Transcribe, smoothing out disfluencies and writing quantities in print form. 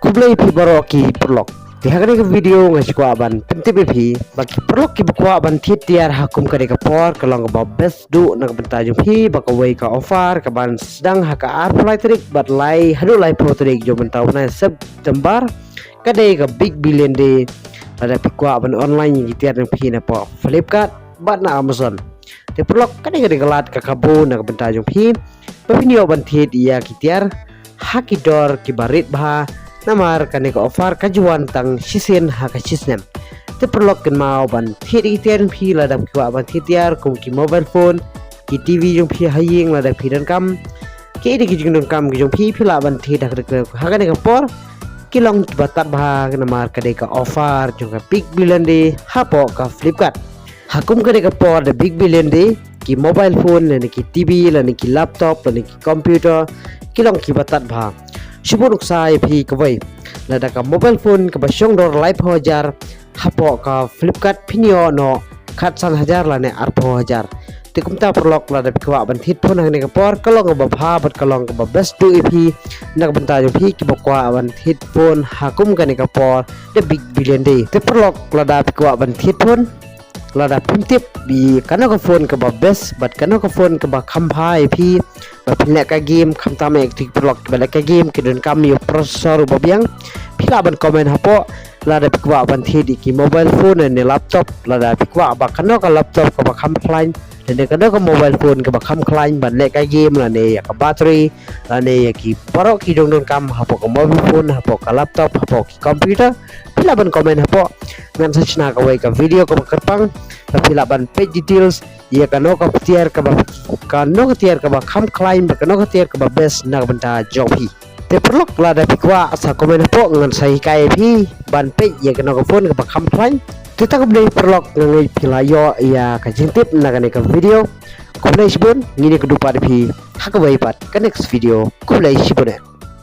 Kublai pi baroki perlok. Tihagani ke video ngasih ku aban pentip pi bagi perlok ki ku aban tiar hakum kade ka por kalong ka best du nak bentajung pi baka wei ka offer ka ban sedang haka ar flight trik bat lai hadu lai pro trik jo mentau na September kade ka big billion day ada pi ku aban online yang tiar yang pi na po Flipkart bat na Amazon. Te perlok kade ka galat ka kabu nak bentajung pi video ban tit ia ki tiar hakidor ki barit bah namar kane ka offer kajuan tang sisen haka sisnem te perlok ken mau ban thiri tian phi la dam kwa ban thitiar kum ki mobile phone ki tv jong phi haying la da phi dan kam ke de ki jong kam ki jong phi la ban thi dak haka ne ka por ki long batat ba namar kade ka offer jong ka big billion day hapo ka Flipkart hakum kade ka por the big billion day ki mobile phone la ki tv la ki laptop la ki computer ki long ki batat ba Shibun uksai pi kawai lada ka mobile phone ka basyong dor live hajar hapo ka Flipkart pinyo no khatsan hajar lane arpo hajar tikumta perlok lada pikwa ban hit phone hang ne ka por kalong ba bha bat kalong ba best do ep nak banta jo pi ki bakwa ban hit phone hakum ka ne ka por the big billion day te perlok lada pikwa ban hit phone lada puntip bi kana ka phone ka ba best bat kana ka phone ka ba khamphai pi ba pilek ka game khamta me tik perlok ba ka game ke don kam yo processor ba biang pila ban komen hapo lada pikwa ban thidi ki mobile phone ne laptop lada pikwa ba kana ka laptop ka ba khamplain dan kana ka mobile phone ka ba khamklain ban le ka game la ne ka battery la ne ki parok ki dong don kam hapo ka mobile phone hapo ka laptop hapo ki computer pila ban komen hapo ngan sachna ka wai ka video ka kerpang pila ban page details ia kano ka tiar ka ba kham klaim ba kano ka tiar ka ba best nak benta job hi te perlok lada pikwa sa komen hapo ngan sai kai phi ban page ia kano ka phone ka ba kham klaim kita kemudian perlok ngai pilayo ia ka jintip nagane ka video kumlai sibun ngini kedupa phi hakawai pat ka next video kumlai sibun